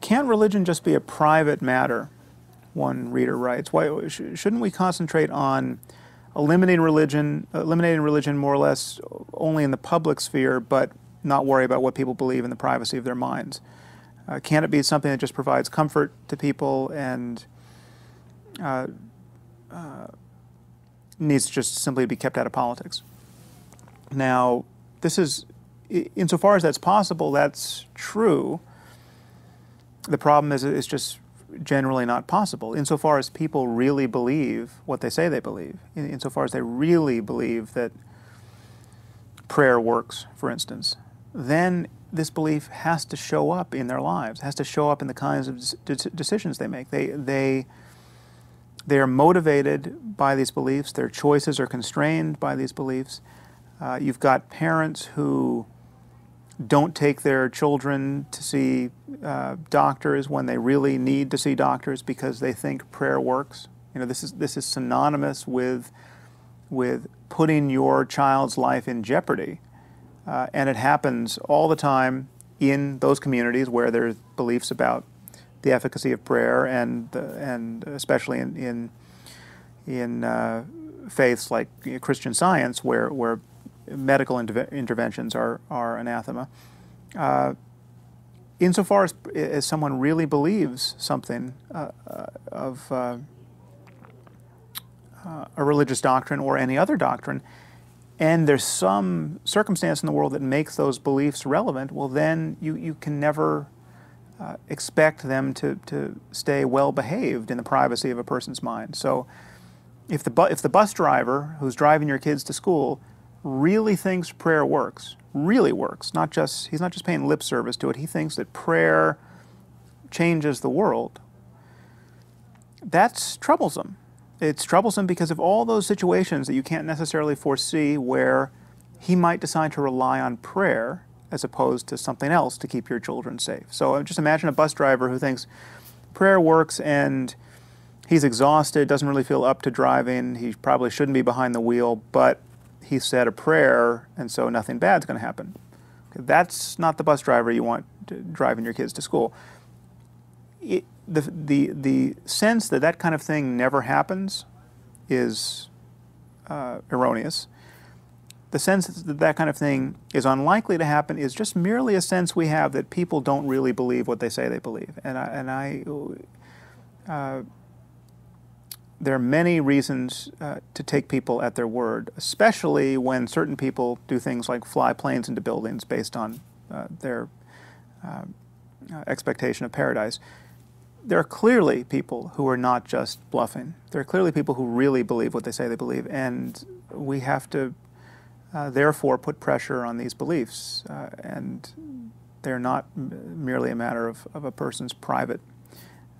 Can't religion just be a private matter? One reader writes. Why shouldn't we concentrate on eliminating religion more or less only in the public sphere, but not worry about what people believe in the privacy of their minds? Can't it be something that just provides comfort to people and needs to just simply be kept out of politics? Now, this is, insofar as that's possible, that's true. The problem is it's just generally not possible. Insofar as people really believe what they say they believe, insofar as they really believe that prayer works, for instance, then this belief has to show up in their lives, has to show up in the kinds of decisions they make. They are motivated by these beliefs. Their choices are constrained by these beliefs. You've got parents who don't take their children to see doctors when they really need to see doctors because they think prayer works. You know, this is synonymous with putting your child's life in jeopardy, and it happens all the time in those communities where there's beliefs about the efficacy of prayer, and especially in faiths like Christian Science, where medical interventions are anathema. Insofar as someone really believes something of a religious doctrine or any other doctrine, and there's some circumstance in the world that makes those beliefs relevant, well, then you can never expect them to stay well behaved in the privacy of a person's mind. So if the bus driver who's driving your kids to school really thinks prayer works, really works, he's not just paying lip service to it, he thinks that prayer changes the world, that's troublesome. It's troublesome because of all those situations that you can't necessarily foresee where he might decide to rely on prayer as opposed to something else to keep your children safe. So just imagine a bus driver who thinks prayer works and he's exhausted, doesn't really feel up to driving, he probably shouldn't be behind the wheel, but he said a prayer, and so nothing bad's going to happen. Okay, that's not the bus driver you want driving your kids to school. The sense that that kind of thing never happens is erroneous. The sense that that kind of thing is unlikely to happen is just merely a sense we have that people don't really believe what they say they believe. There are many reasons to take people at their word, especially when certain people do things like fly planes into buildings based on their expectation of paradise. There are clearly people who are not just bluffing. There are clearly people who really believe what they say they believe, and we have to therefore put pressure on these beliefs, and they're not merely a matter of a person's private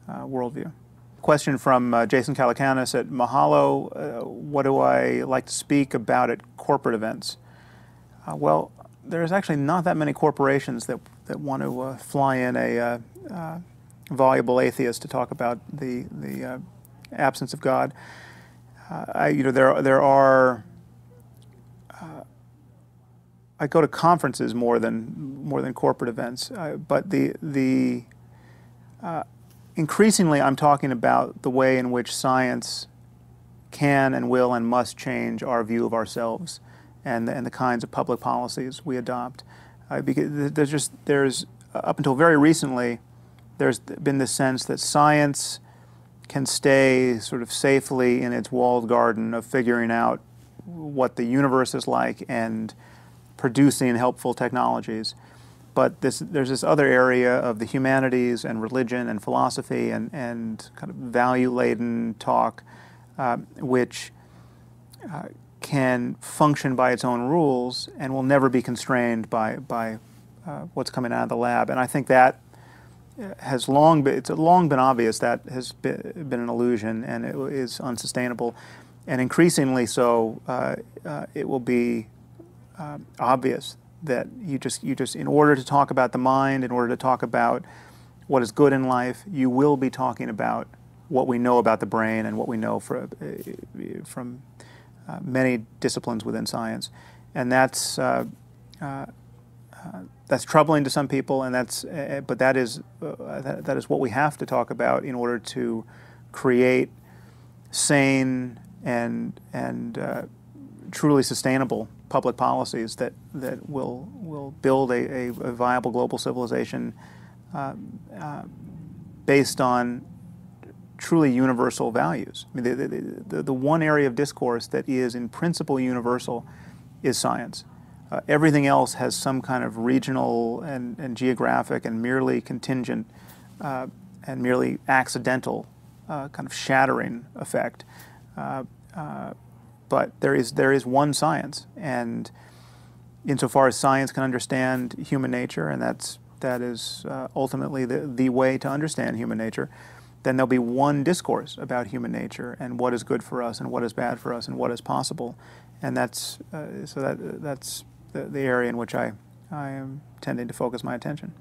worldview. Question from Jason Calacanis at Mahalo. What do I like to speak about at corporate events? Well, there's actually not that many corporations that want to fly in a voluble atheist to talk about the absence of God. There are. I go to conferences more than corporate events, but increasingly, I'm talking about the way in which science can and will and must change our view of ourselves and the kinds of public policies we adopt. Because there's up until very recently, there's been this sense that science can stay sort of safely in its walled garden of figuring out what the universe is like and producing helpful technologies. But there's this other area of the humanities and religion and philosophy and kind of value-laden talk, which can function by its own rules and will never be constrained by what's coming out of the lab. And I think that has long been obvious that has been an illusion, and it is unsustainable. And increasingly so, it will be obvious that you just, in order to talk about the mind, in order to talk about what is good in life, you will be talking about what we know about the brain and what we know from many disciplines within science. And that's that's troubling to some people, and but that is that is what we have to talk about in order to create sane and truly sustainable public policies that will build a viable global civilization based on truly universal values. I mean, the one area of discourse that is in principle universal is science. Everything else has some kind of regional and geographic and merely contingent and merely accidental kind of shattering effect. But there is one science, and insofar as science can understand human nature, and that is ultimately the way to understand human nature, then there'll be one discourse about human nature and what is good for us and what is bad for us and what is possible, and that's the area in which I am tending to focus my attention.